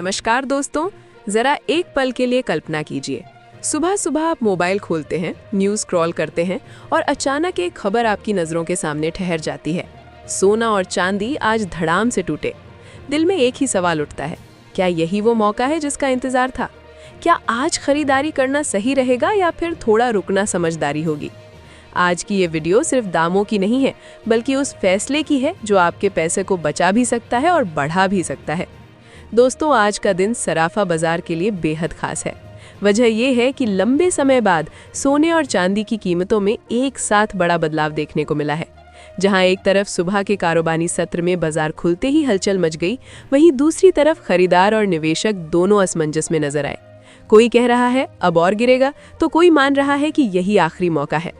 नमस्कार दोस्तों, जरा एक पल के लिए कल्पना कीजिए। सुबह सुबह आप मोबाइल खोलते हैं, न्यूज़ स्क्रॉल करते हैं और अचानक एक खबर आपकी नज़रों के सामने ठहर जाती है। सोना और चांदी आज धड़ाम से टूटे। दिल में एक ही सवाल उठता है, क्या यही वो मौका है जिसका इंतजार था? क्या आज खरीदारी करना सही रहेगा या फिर थोड़ा रुकना समझदारी होगी? आज की ये वीडियो सिर्फ दामों की नहीं है, बल्कि उस फैसले की है जो आपके पैसे को बचा भी सकता है और बढ़ा भी सकता है। दोस्तों, आज का दिन सराफा बाजार के लिए बेहद खास है। वजह यह है कि लंबे समय बाद सोने और चांदी की कीमतों में एक साथ बड़ा बदलाव देखने को मिला है। जहां एक तरफ सुबह के कारोबारी सत्र में बाजार खुलते ही हलचल मच गई, वहीं दूसरी तरफ खरीदार और निवेशक दोनों असमंजस में नजर आए। कोई कह रहा है अब और गिरेगा, तो कोई मान रहा है कि यही आखिरी मौका है।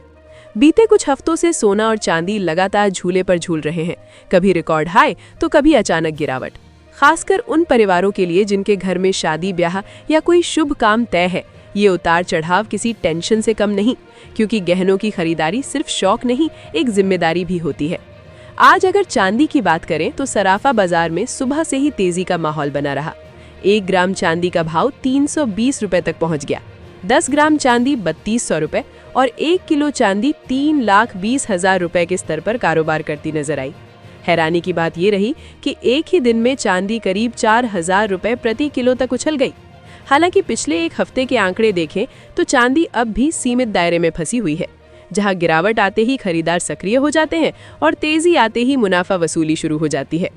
बीते कुछ हफ्तों से सोना और चांदी लगातार झूले पर झूल रहे हैं, कभी रिकॉर्ड हाई तो कभी अचानक गिरावट। खासकर उन परिवारों के लिए जिनके घर में शादी ब्याह या कोई शुभ काम तय है, ये उतार चढ़ाव किसी टेंशन से कम नहीं, क्योंकि गहनों की खरीदारी सिर्फ शौक नहीं, एक जिम्मेदारी भी होती है। आज अगर चांदी की बात करें तो सराफा बाजार में सुबह से ही तेजी का माहौल बना रहा। 1 ग्राम चांदी का भाव 320 रुपए तक पहुंच गया। 10 ग्राम चांदी 3200 रुपए और 1 किलो चांदी 3,20,000 रुपए के स्तर पर कारोबार करती नजर आई। हैरानी की बात ये रही कि एक ही दिन में चांदी करीब 4,000 रुपए प्रति किलो तक उछल गई। हालांकि पिछले एक हफ्ते के आंकड़े देखें तो चांदी अब भी सीमित दायरे में फंसी हुई है, जहां गिरावट आते ही खरीदार सक्रिय हो जाते हैं और तेजी आते ही मुनाफा वसूली शुरू हो जाती है।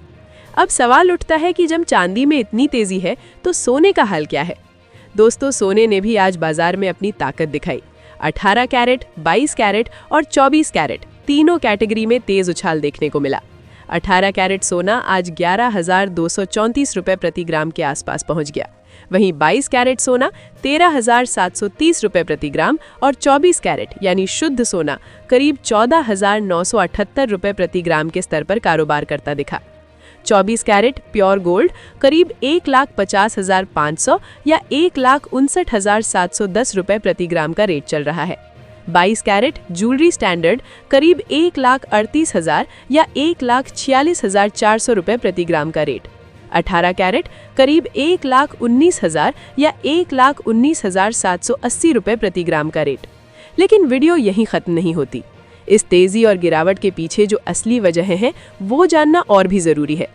अब सवाल उठता है कि जब चांदी में इतनी तेजी है तो सोने का हाल क्या है? दोस्तों, सोने ने भी आज बाजार में अपनी ताकत दिखाई। 18 कैरेट, 22 कैरेट और 24 कैरेट तीनों कैटेगरी में तेज उछाल देखने को मिला। 18 कैरेट सोना आज 11,234 रुपए प्रति ग्राम के आसपास पहुंच गया। वहीं 22 कैरेट सोना 13,730 रुपए प्रति ग्राम और 24 कैरेट यानी शुद्ध सोना करीब 14,978 रुपए प्रति ग्राम के स्तर पर कारोबार करता दिखा। 24 कैरेट प्योर गोल्ड करीब 1,50,500 या 1,59,710 रुपए प्रति ग्राम का रेट चल रहा है। 22 कैरेट ज्वेलरी स्टैंडर्ड करीब 1,38,000 या 1,46,400 रुपए प्रति ग्राम का रेट। 18 कैरेट करीब 1,19,000 या 1,19,780 रुपए प्रति ग्राम का रेट। लेकिन वीडियो यहीं खत्म नहीं होती। इस तेजी और गिरावट के पीछे जो असली वजह है वो जानना और भी जरूरी है।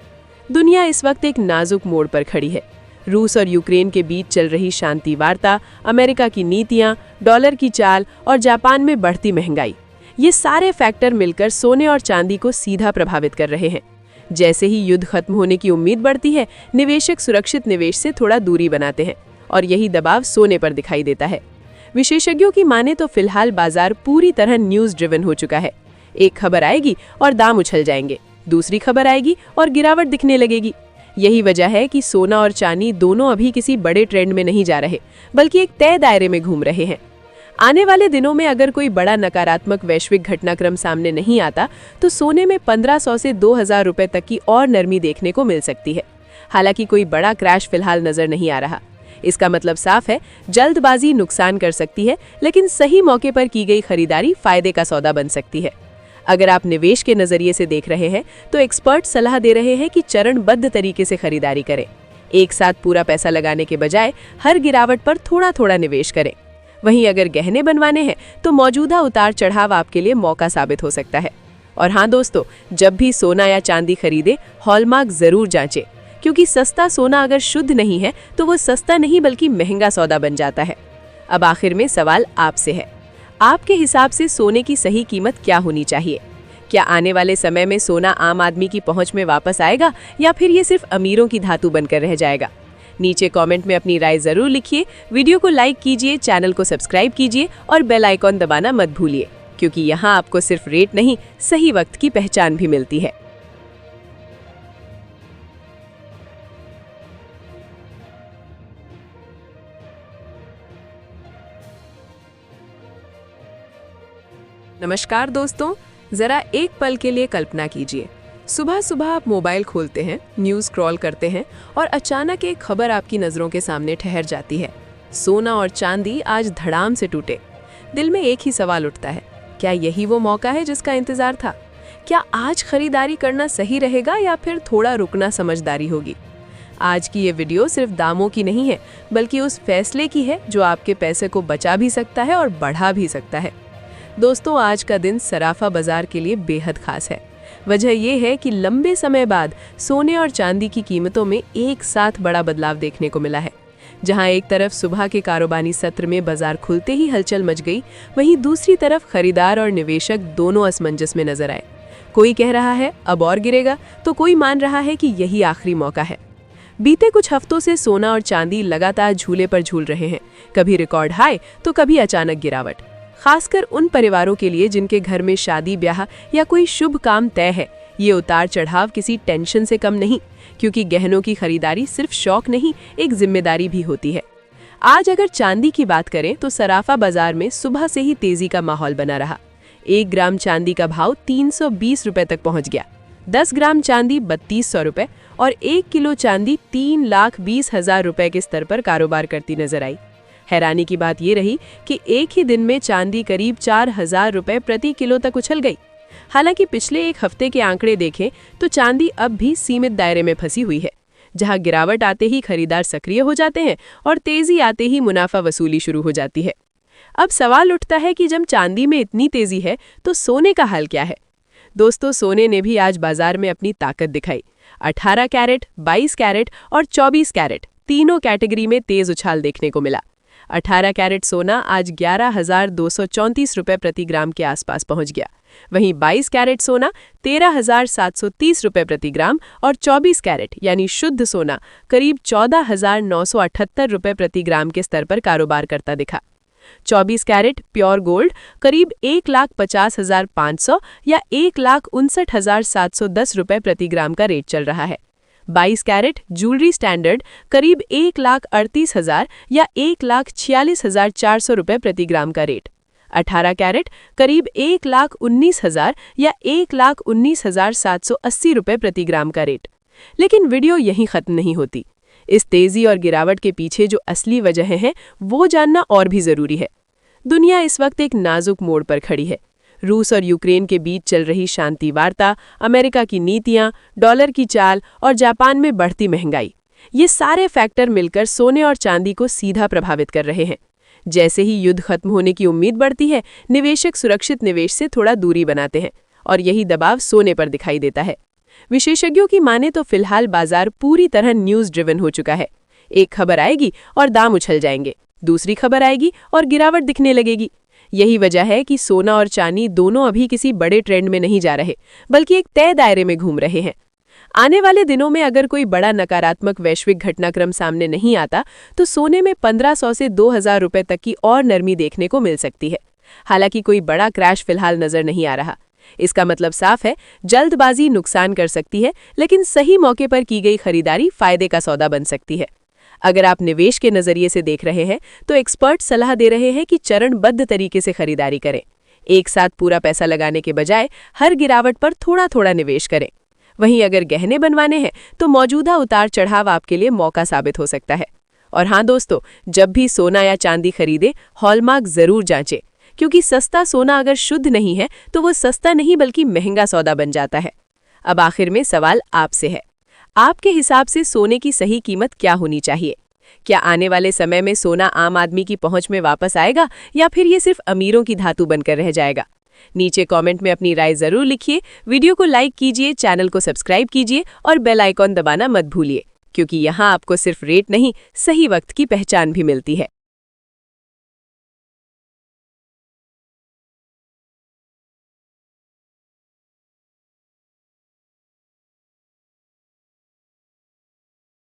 दुनिया इस वक्त एक नाजुक मोड़ पर खड़ी है। रूस और यूक्रेन के बीच चल रही शांति वार्ता, अमेरिका की नीतियां, डॉलर की चाल और जापान में बढ़ती महंगाई, ये सारे फैक्टर मिलकर सोने और चांदी को सीधा प्रभावित कर रहे हैं। जैसे ही युद्ध खत्म होने की उम्मीद बढ़ती है, निवेशक सुरक्षित निवेश से थोड़ा दूरी बनाते हैं और यही दबाव सोने पर दिखाई देता है। विशेषज्ञों की माने तो फिलहाल बाजार पूरी तरह न्यूज़ ड्रिवन हो चुका है। एक खबर आएगी और दाम उछल जाएंगे, दूसरी खबर आएगी और गिरावट दिखने लगेगी। यही वजह है कि सोना और चांदी दोनों अभी किसी बड़े ट्रेंड में नहीं जा रहे, बल्कि एक तय दायरे में घूम रहे हैं। आने वाले दिनों में अगर कोई बड़ा नकारात्मक वैश्विक घटनाक्रम सामने नहीं आता तो सोने में 1,500 से 2,000 रुपए तक की और नरमी देखने को मिल सकती है। हालांकि कोई बड़ा क्रैश फिलहाल नजर नहीं आ रहा। इसका मतलब साफ है, जल्दबाजी नुकसान कर सकती है, लेकिन सही मौके पर की गई खरीदारी फायदे का सौदा बन सकती है। अगर आप निवेश के नजरिए से देख रहे हैं तो एक्सपर्ट सलाह दे रहे हैं कि चरणबद्ध तरीके से खरीदारी करें। एक साथ पूरा पैसा लगाने के बजाय हर गिरावट पर थोड़ा थोड़ा निवेश करें। वहीं अगर गहने बनवाने हैं तो मौजूदा उतार चढ़ाव आपके लिए मौका साबित हो सकता है। और हाँ दोस्तों, जब भी सोना या चांदी खरीदे, हॉलमार्क जरूर जांचें, क्योंकि सस्ता सोना अगर शुद्ध नहीं है तो वो सस्ता नहीं बल्कि महंगा सौदा बन जाता है। अब आखिर में सवाल आपसे है, आपके हिसाब से सोने की सही कीमत क्या होनी चाहिए? क्या आने वाले समय में सोना आम आदमी की पहुंच में वापस आएगा या फिर ये सिर्फ अमीरों की धातु बनकर रह जाएगा? नीचे कमेंट में अपनी राय जरूर लिखिए। वीडियो को लाइक कीजिए, चैनल को सब्सक्राइब कीजिए और बेल आइकॉन दबाना मत भूलिए, क्योंकि यहाँ आपको सिर्फ रेट नहीं, सही वक्त की पहचान भी मिलती है। नमस्कार दोस्तों, जरा एक पल के लिए कल्पना कीजिए। सुबह सुबह आप मोबाइल खोलते हैं, न्यूज़ स्क्रॉल करते हैं और अचानक एक खबर आपकी नज़रों के सामने ठहर जाती है। सोना और चांदी आज धड़ाम से टूटे। दिल में एक ही सवाल उठता है, क्या यही वो मौका है जिसका इंतजार था? क्या आज खरीदारी करना सही रहेगा या फिर थोड़ा रुकना समझदारी होगी? आज की ये वीडियो सिर्फ दामों की नहीं है, बल्कि उस फैसले की है जो आपके पैसे को बचा भी सकता है और बढ़ा भी सकता है। दोस्तों, आज का दिन सराफा बाजार के लिए बेहद खास है। वजह यह है कि लंबे समय बाद सोने और चांदी की कीमतों में एक साथ बड़ा बदलाव देखने को मिला है। जहां एक तरफ सुबह के कारोबारी सत्र में बाजार खुलते ही हलचल मच गई, वहीं दूसरी तरफ खरीदार और निवेशक दोनों असमंजस में नजर आए। कोई कह रहा है अब और गिरेगा, तो कोई मान रहा है कि यही आखिरी मौका है। बीते कुछ हफ्तों से सोना और चांदी लगातार झूले पर झूल रहे हैं, कभी रिकॉर्ड हाई तो कभी अचानक गिरावट। खासकर उन परिवारों के लिए जिनके घर में शादी ब्याह या कोई शुभ काम तय है, ये उतार चढ़ाव किसी टेंशन से कम नहीं, क्योंकि गहनों की खरीदारी सिर्फ शौक नहीं, एक जिम्मेदारी भी होती है। आज अगर चांदी की बात करें तो सराफा बाजार में सुबह से ही तेजी का माहौल बना रहा। 1 ग्राम चांदी का भाव 320 रुपए तक पहुंच गया। 10 ग्राम चांदी 3200 रुपए और 1 किलो चांदी 3,20,000 रुपए के स्तर पर कारोबार करती नजर आई। हैरानी की बात ये रही कि एक ही दिन में चांदी करीब 4,000 रुपए प्रति किलो तक उछल गई। हालांकि पिछले एक हफ्ते के आंकड़े देखें तो चांदी अब भी सीमित दायरे में फंसी हुई है, जहां गिरावट आते ही खरीदार सक्रिय हो जाते हैं और तेजी आते ही मुनाफा वसूली शुरू हो जाती है। अब सवाल उठता है कि जब चांदी में इतनी तेजी है तो सोने का हाल क्या है। दोस्तों, सोने ने भी आज बाजार में अपनी ताकत दिखाई। 18 कैरेट, 22 कैरेट और 24 कैरेट तीनों कैटेगरी में तेज उछाल देखने को मिला। 18 कैरेट सोना आज 11,234 रुपए प्रति ग्राम के आसपास पहुंच गया। वहीं 22 कैरेट सोना 13,730 रुपए प्रति ग्राम और 24 कैरेट यानी शुद्ध सोना करीब 14,978 रुपए प्रति ग्राम के स्तर पर कारोबार करता दिखा। 24 कैरेट प्योर गोल्ड करीब 1,50,500 या 1,59,710 रुपए प्रति ग्राम का रेट चल रहा है। 22 कैरेट ज्वेलरी स्टैंडर्ड करीब 1,38,000 या 1,46,400 रुपए प्रति ग्राम का रेट। 18 कैरेट करीब 1,19,000 या 1,19,780 रुपए प्रति ग्राम का रेट। लेकिन वीडियो यहीं खत्म नहीं होती। इस तेजी और गिरावट के पीछे जो असली वजह हैं, वो जानना और भी जरूरी है। दुनिया इस वक्त एक नाजुक मोड़ पर खड़ी है। रूस और यूक्रेन के बीच चल रही शांति वार्ता, अमेरिका की नीतियां, डॉलर की चाल और जापान में बढ़ती महंगाई, ये सारे फैक्टर मिलकर सोने और चांदी को सीधा प्रभावित कर रहे हैं। जैसे ही युद्ध खत्म होने की उम्मीद बढ़ती है, निवेशक सुरक्षित निवेश से थोड़ा दूरी बनाते हैं और यही दबाव सोने पर दिखाई देता है। विशेषज्ञों की माने तो फिलहाल बाजार पूरी तरह न्यूज ड्रिवन हो चुका है। एक खबर आएगी और दाम उछल जाएंगे, दूसरी खबर आएगी और गिरावट दिखने लगेगी। यही वजह है कि सोना और चांदी दोनों अभी किसी बड़े ट्रेंड में नहीं जा रहे, बल्कि एक तय दायरे में घूम रहे हैं। आने वाले दिनों में अगर कोई बड़ा नकारात्मक वैश्विक घटनाक्रम सामने नहीं आता तो सोने में 1,500 से 2,000 रुपए तक की और नरमी देखने को मिल सकती है। हालांकि कोई बड़ा क्रैश फिलहाल नजर नहीं आ रहा। इसका मतलब साफ है, जल्दबाजी नुकसान कर सकती है, लेकिन सही मौके पर की गई खरीदारी फायदे का सौदा बन सकती है। अगर आप निवेश के नजरिए से देख रहे हैं तो एक्सपर्ट सलाह दे रहे हैं कि चरणबद्ध तरीके से खरीदारी करें। एक साथ पूरा पैसा लगाने के बजाय हर गिरावट पर थोड़ा थोड़ा निवेश करें। वहीं अगर गहने बनवाने हैं तो मौजूदा उतार चढ़ाव आपके लिए मौका साबित हो सकता है। और हाँ दोस्तों, जब भी सोना या चांदी खरीदे, हॉलमार्क जरूर जांचें, क्योंकि सस्ता सोना अगर शुद्ध नहीं है तो वो सस्ता नहीं बल्कि महंगा सौदा बन जाता है। अब आखिर में सवाल आपसे है, आपके हिसाब से सोने की सही कीमत क्या होनी चाहिए? क्या आने वाले समय में सोना आम आदमी की पहुंच में वापस आएगा या फिर ये सिर्फ अमीरों की धातु बनकर रह जाएगा? नीचे कमेंट में अपनी राय जरूर लिखिए, वीडियो को लाइक कीजिए, चैनल को सब्सक्राइब कीजिए और बेल आइकॉन दबाना मत भूलिए, क्योंकि यहाँ आपको सिर्फ रेट नहीं, सही वक्त की पहचान भी मिलती है।